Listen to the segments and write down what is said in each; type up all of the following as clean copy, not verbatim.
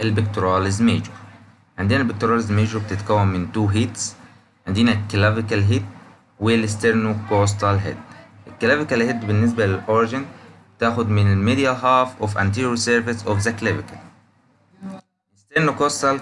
البكتوراليز ميجور. عندنا البكتوراليز ميجور بتتكون من 2 هيدز. عندنا الكلافيكال هيد والسترنوكوستال هيد. الكلافيكال هيد بالنسبة للأوريجين تاخد من الميديال هاف of anterior surface of the clavicle. sternocostal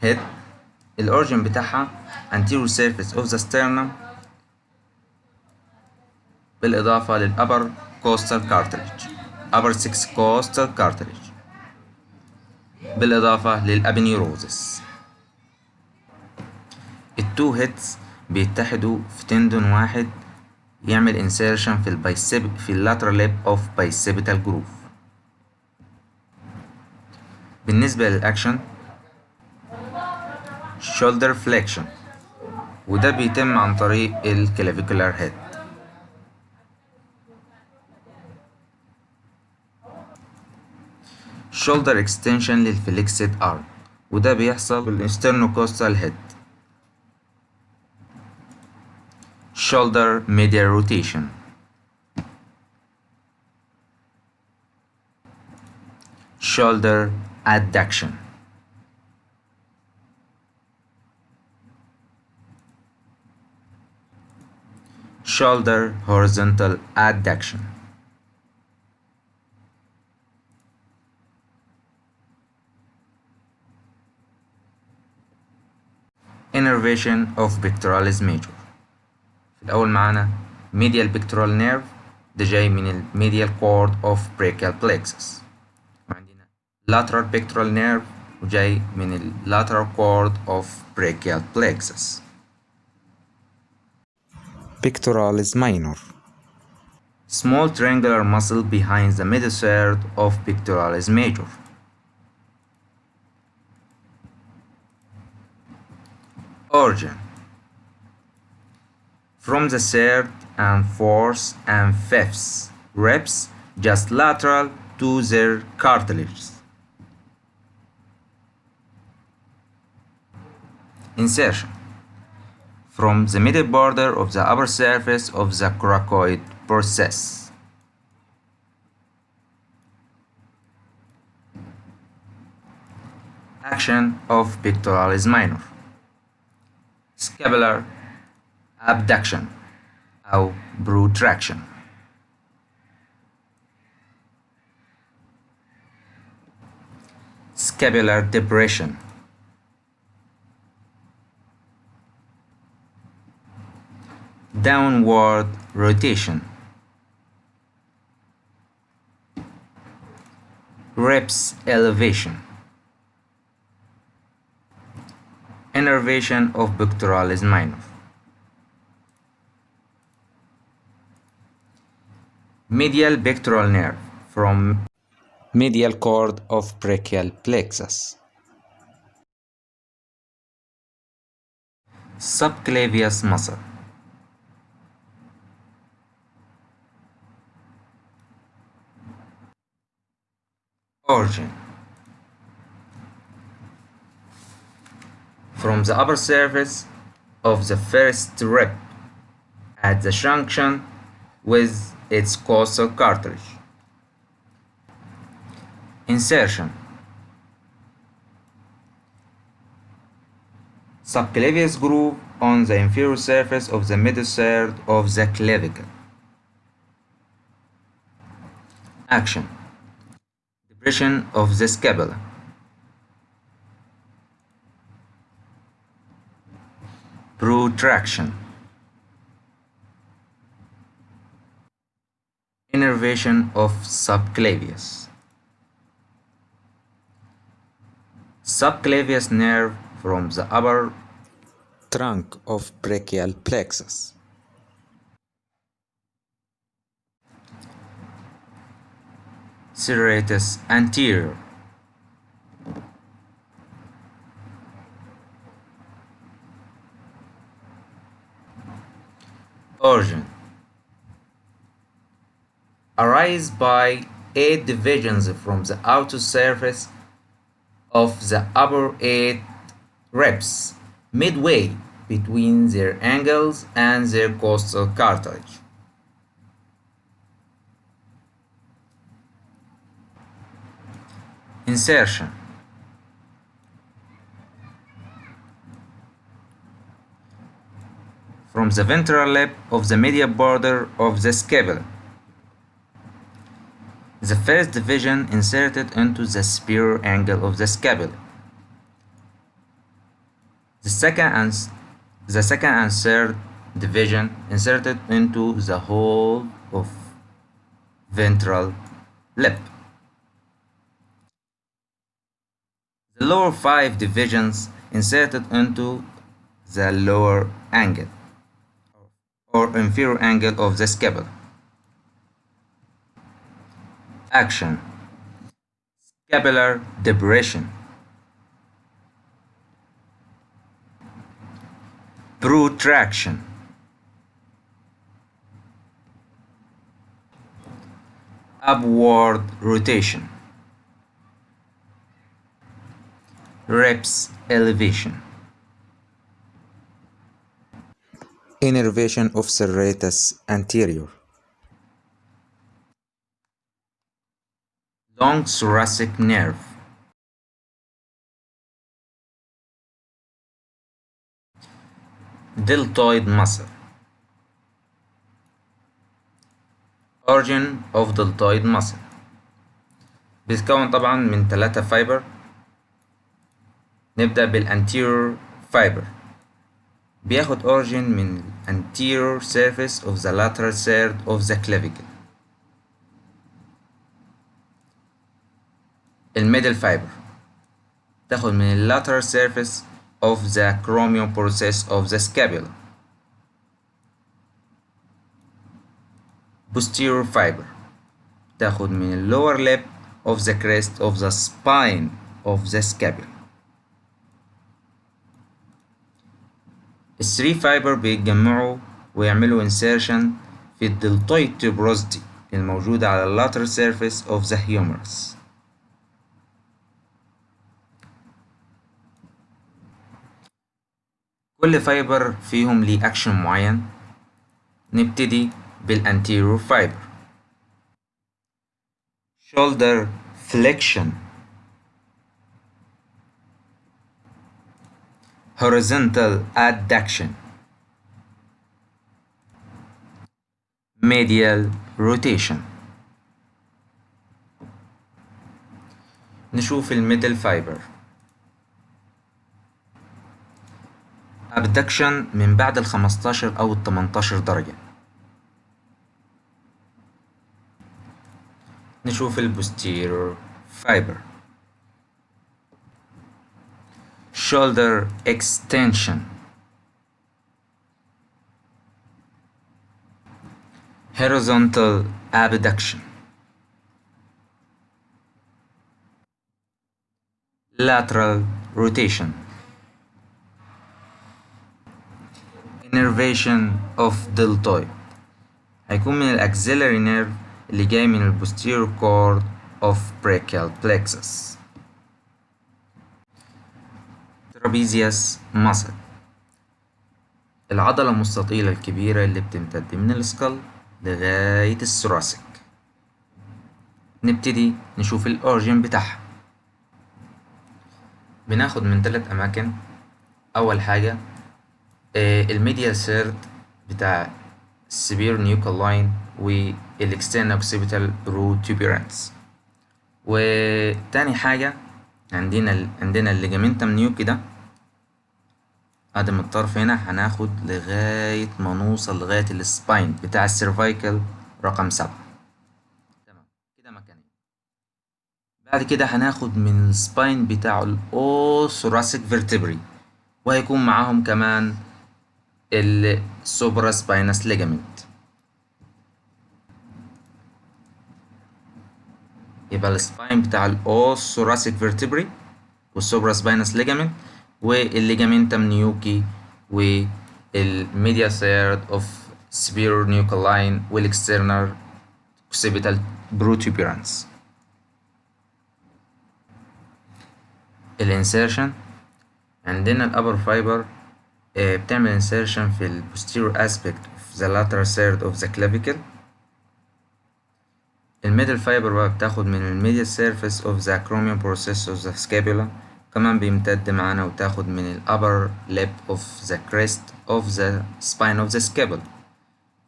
head الأوريجين بتاعها anterior surface of the sternum بالإضافة للأبر costal cartilage upper 6 costal cartilage بالإضافة للأبنيوروزس. التو هيدز بيتحدوا في تندون واحد يعمل insertion في اللاترال lip of bicipital groove. بالنسبة للأكشن shoulder flexion وده بيتم عن طريق الكلافيكولار هيد. shoulder extension للفليكسد arm وده بيحصل بالسترنوكوستال هيد. shoulder medial rotation shoulder adduction shoulder horizontal adduction innervation of pectoralis major. في الأول معانا medial pectoral nerve ده جاي من ال medial cord of brachial plexus. وعندنا lateral pectoral nerve وجاي من ال lateral cord of brachial plexus. Pectoralis minor small triangular muscle behind the middle third of pectoralis major. Origin from the third and fourth and fifth ribs just lateral to their cartilages. Insertion from the middle border of the upper surface of the coracoid process. Action of pectoralis minor scapular abduction أو protraction. Scapular depression. Downward rotation. Ribs elevation. Innervation of pectoralis minor. Medial pectoral nerve from medial cord of brachial plexus. Subclavius muscle. Origin from the upper surface of the first rib at the junction with its costal cartilage. Insertion subclavius groove on the inferior surface of the middle third of the clavicle. Action depression of the scapula. Protraction. Innervation of subclavius. Subclavius nerve from the upper trunk of brachial plexus. Serratus anterior. Origin arise by 8 divisions from the outer surface of the upper 8 ribs midway between their angles and their costal cartilage. Insertion from the ventral lip of the medial border of the scapula. The first division inserted into the superior angle of the scapula. The second and third division inserted into the whole of ventral lip. The lower 5 divisions inserted into the lower angle or inferior angle of the scapula. Action: scapular depression, protraction, upward rotation, ribs elevation, innervation of serratus anterior, long thoracic nerve, deltoid muscle. origin of deltoid muscle بيتكون طبعا من 3 فايبر. نبدأ بالانتيريور فايبر، بياخد origin من anterior surface of the lateral third of the clavicle. الميدل فايبر تاخد من lateral surface of the chromium process of the scapula. posterior fiber تاخد من lower lip of the crest of the spine of the scapula. الثري فايبر بيتجمعوا ويعملوا insertion في الدلتويد tuberosity الموجودة على lateral surface of the humerus. كل فايبر فيهم ليه أكشن معين. نبتدي بالانتيريور فايبر. shoulder flexion, horizontal adduction, medial rotation. نشوف الميدل فايبر. abduction من بعد 15 أو 18 درجة. نشوف البوستيريور فايبر. shoulder extension, horizontal abduction, lateral rotation, innervation of deltoid. هيكون من الاكسيلاري نيرف اللي جاي من البوستيريور كورد of brachial plexus. trapezius muscle العضلة المستطيلة الكبيرة اللي بتمتد من السكال لغاية الثوراسيك. نبتدي نشوف الأورجين بتاعها. بناخد من 3 أماكن. أول حاجة الميديال سيرد بتاع السبير نيوكال لاين والاكسترنال اوكسيبيتال بروتوبيرانس. وتاني حاجة عندنا الليجامنتم نيوكي ده ادي من الطرف هنا هناخد لغاية ما نوصل لغاية السباين بتاع السيرفايكل رقم 7. تمام كده مكانين. بعد كده هناخد من السباين بتاع الأوثوراسيك فيرتبري وهيكون معاهم كمان السوبرا سباينس ليجامنت. يبقى السباين بتاع الأوثوراسيك فيرتبري والسوبرا سباينس ليجامنت والليجامنتم نيوكي والميديا ثيرد اوف سبير نيوكال لاين والاكسترنال اوكسيبيتال بروتوبيرانس. الانسيرشن عندنا الابر فايبر بتعمل insertion في ال posterior aspect of the lateral third of the clavicle. الميدل فايبر بقى بتاخد من ال medial surface of the acromion process of the scapula كمان بيمتد معانا وتاخد من ال upper lip of the crest of the spine of the scapula.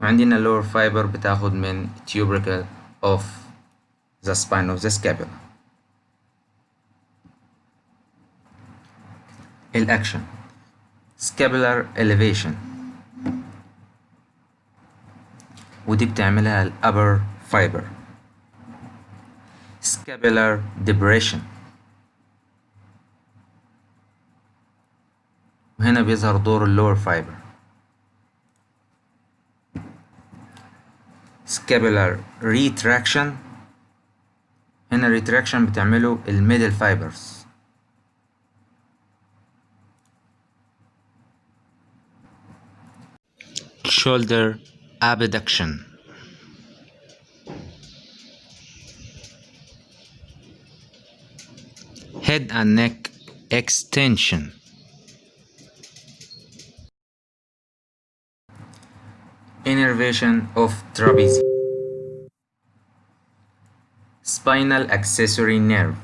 وعندنا lower fiber بتاخد من tubercle of the spine of the scapula. الأكشن scapular elevation، ودي بتعملها ال upper fiber. scapular depression، وهنا بيظهر دور ال lower fiber. scapular retraction، هنا retraction بتعمله ال middle fibers. shoulder abduction، head and neck extension. innervation of trapezius. spinal accessory nerve.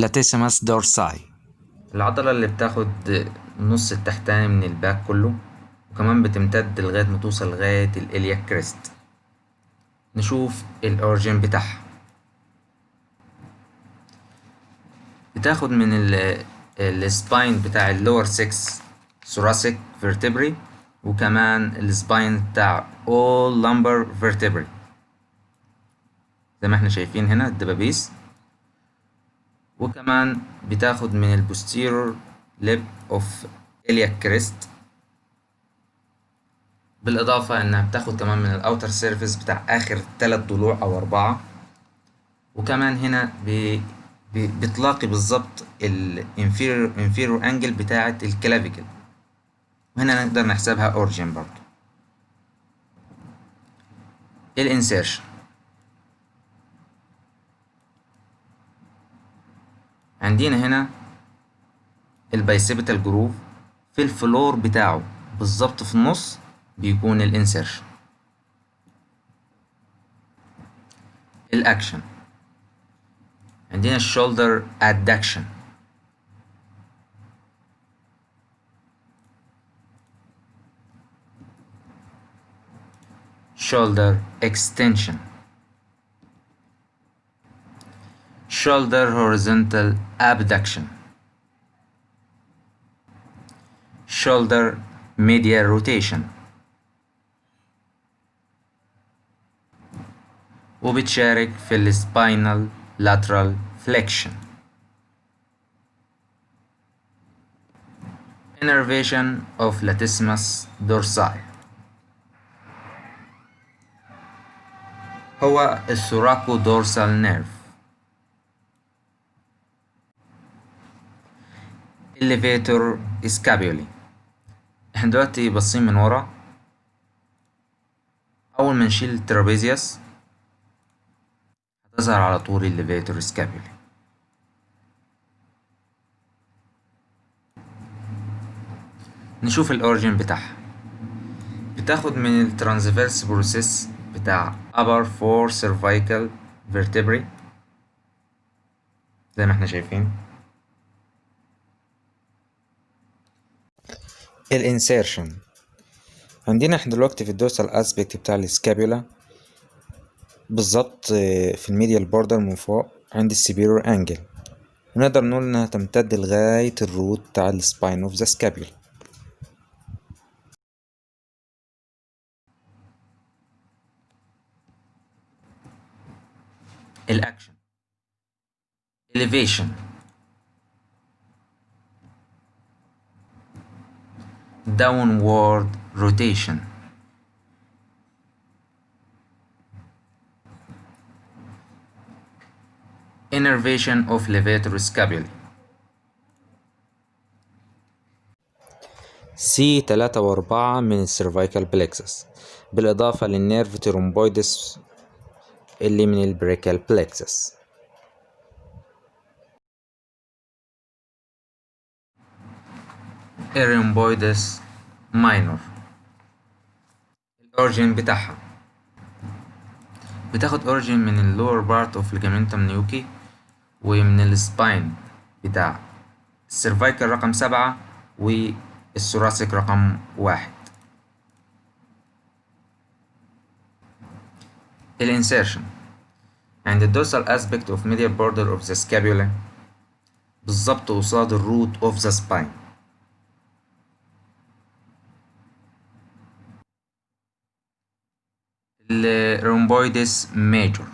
latissimus dorsi، العضلة اللي بتاخد النص التحتاني من الباك كله، وكمان بتمتد لغاية ما توصل لغاية الإلياك كريست. نشوف الأورجين بتاعها. بتاخد من السباين بتاع اللور 6 thoracic vertebrae، وكمان السباين بتاع all lumbar vertebrae زي ما احنا شايفين هنا الدبابيس، وكمان بتاخد من البوستيرور ليب اوف إلياك كريست، بالإضافة إنها بتاخد كمان من الأوتر سيرفيس بتاع آخر 3 ضلوع أو 4، وكمان هنا بتلاقي بالظبط الانفيرور انجل بتاعة الكلافيكل، وهنا نقدر نحسبها اورجين برضو. الانسيرشن، عندنا هنا البايسيبيتال جروف في الفلور بتاعه بالظبط في النص بيكون الانسيرشن. الاكشن، عندنا الشولدر ادكشن، shoulder extension، shoulder horizontal abduction، shoulder medial rotation. وبتشارك في السباينال lateral flexion. innervation of latissimus dorsi، هو الثوراكو دورسال نيرف. elevator scapulae، احنا دلوقتي باصين من ورا، اول ما نشيل الترابيزيوس هتظهر على طول elevator scapulae. نشوف الاوريجين بتاعها. بتاخد من الترانسفيرس بروسيس بتاع upper 4 cervical vertebrae زي ما احنا شايفين. الانسيرشن، عندنا احنا دلوقتي في الدورسال اسبيكت بتاع السكابيولا بالظبط في الميديال بوردر من فوق عند السبيرور انجل، ونقدر نقول انها تمتد لغاية الروت بتاع السباين اوف ذا سكابيولا. الاكشن، elevation، downward rotation، innervation of levator scapulae. C3 و4 من السيرفايكال بلكسس، بالإضافة للنيرف ترومبويدس اللي من البريكال بلكسس. الريمبويدس ماينور، الأورجين بتاعها بتاخد اوريجين من اللور بارت اوف ليجامنتم نيوكي ومن السباين بتاع السيرفايكال رقم 7 والثوراسيك رقم 1. الانسيرشن عند الدوrsal aspect of medial border of the scapula بالظبط قصاد الروت of the spine. الرومبويدس ميجور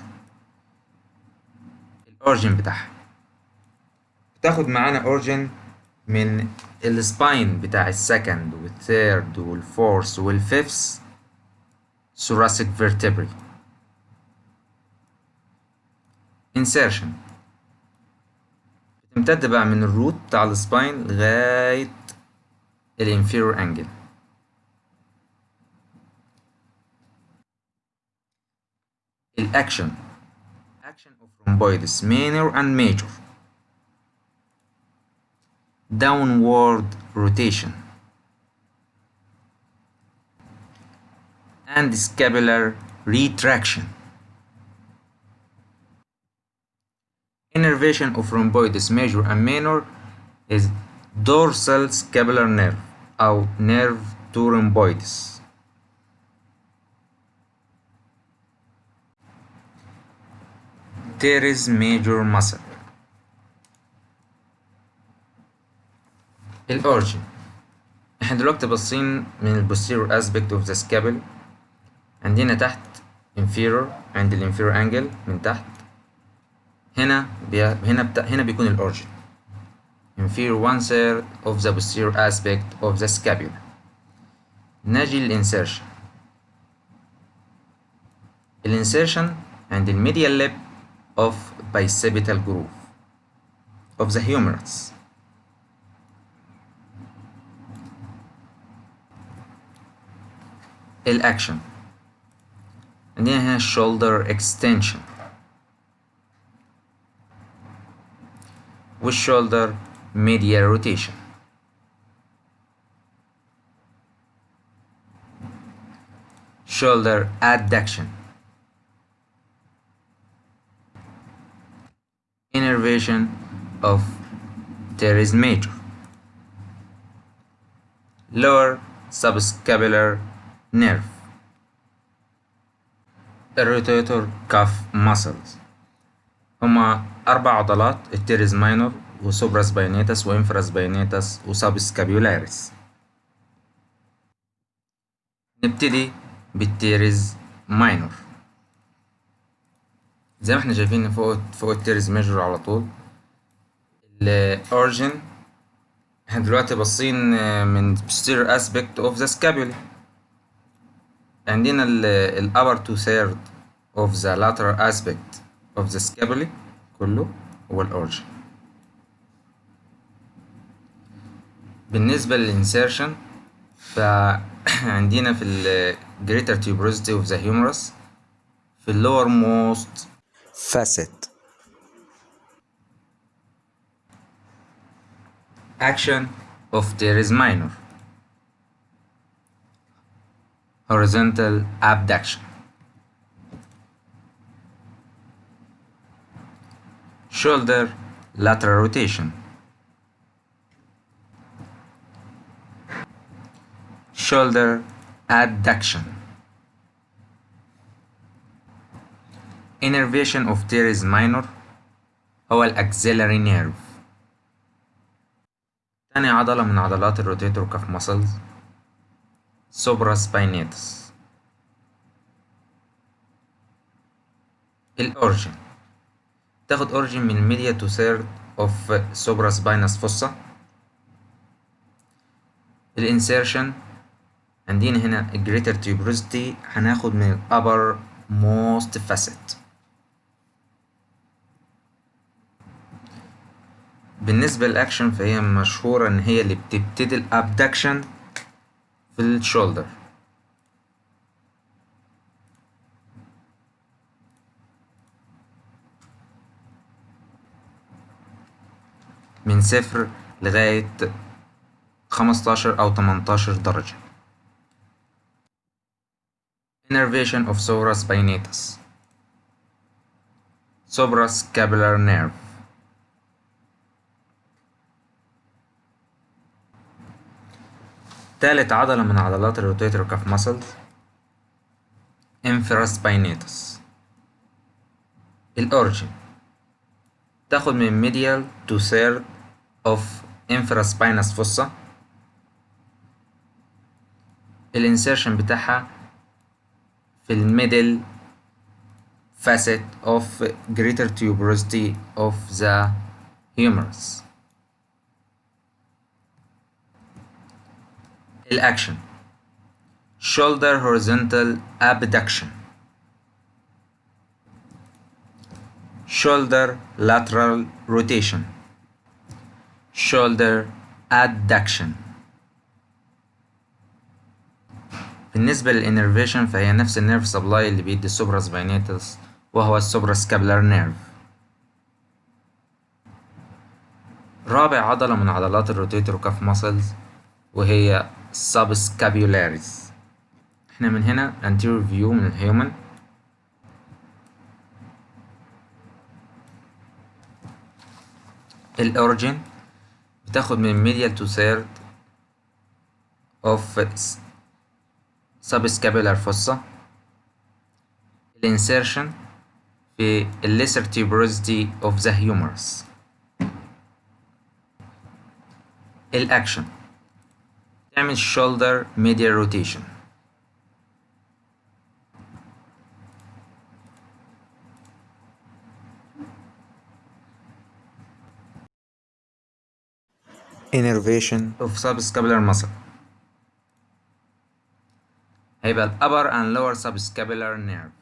الاورجن بتاعها بتاخد معانا اورجن من السباين بتاع السكند والثيرد والفورث والفيفث thoracic vertebrae. insertion بتمتد بقى من الروت بتاع السباين لغاية الانفيرور انجل. الاكشن action of rhomboids minor and major downward rotation and scapular retraction. Innervation of rhomboids major and minor is dorsal scapular nerve أو nerve to rhomboids. teres major muscle. الأورجن احنا دلوقتي باصين من البوستيرور aspect of the scapula. عندنا تحت inferior عند الانفيرور انجل من تحت. هنا بيكون الأورجن inferior 1/3 of the posterior aspect of the scapula. نجي للإنسيرشن. الإنسيرشن عند الميديال lip of bicipital groove of the humerus. الأكشن عندنا هنا shoulder extension والشولدر medial rotation. shoulder adduction. innervation of teres major. lower subscapular nerve. الروتيتور cuff muscles هما 4 عضلات التيرز ماينور وسوبرا سباينيتس وانفرا سباينيتس وساب سكابيولاريس. نبتدي بالتيرز ماينور زي ما احنا شايفين فوق التيرز ميجور على طول. الاورجن احنا دلوقتي باصين من posterior aspect of the scapula. عندنا ال upper 2/3 of the lateral aspect of the scapula كله هو الأورجن. بالنسبة للإنسيرشن فعندنا في ال greater tuberosity of the humerus في ال lowermost facet. action of teres minor. horizontal abduction. shoulder lateral rotation. shoulder adduction. innervation of teres minor هو الأكسيلاري نيرف. تاني عضلة من عضلات الروتيتور كاف ماسلز سوبرا سباينيتس. الأورجن تاخد أورجن من الميديا تو ثيرد اوف سوبرا سباينس فوسا. الانسيرشن عندنا هنا الجريتر تيوبروزيتي هناخد من الابر موست فاسيت. بالنسبة للأكشن فهي مشهورة إن هي اللي بتبتدي الأبدكشن في الشولدر. من 0 لغاية 15 أو 18 درجة. innervation of sora spinatus suprascapular nerve. تالت عضلة من عضلات الروتيتور كاف ماسلز infraspinatus. الأوريجين تاخد من medial to third of infraspinous fossa. الانسيرشن بتاعها في الميدل facet of greater tuberosity of the humerus. الأكشن shoulder horizontal abduction, shoulder lateral rotation, shoulder adduction. بالنسبة للإنرفيشن فهي نفس النيرف سبلاي اللي بيدي السوبرا سباينيتس وهو السوبرا سكابلر نيرف. رابع عضلة من عضلات الروتيتور كاف ماسلز وهي subscapularis. احنا من هنا anterior view من الهيومن. الأوريجين بتاخد من medial to third of subscapular fossa. الانسيرشن في lesser tuberosity of the humerus. الأكشن تعمل shoulder medial rotation. innervation of subscapular muscle هيبقى ال upper and lower subscapular nerve.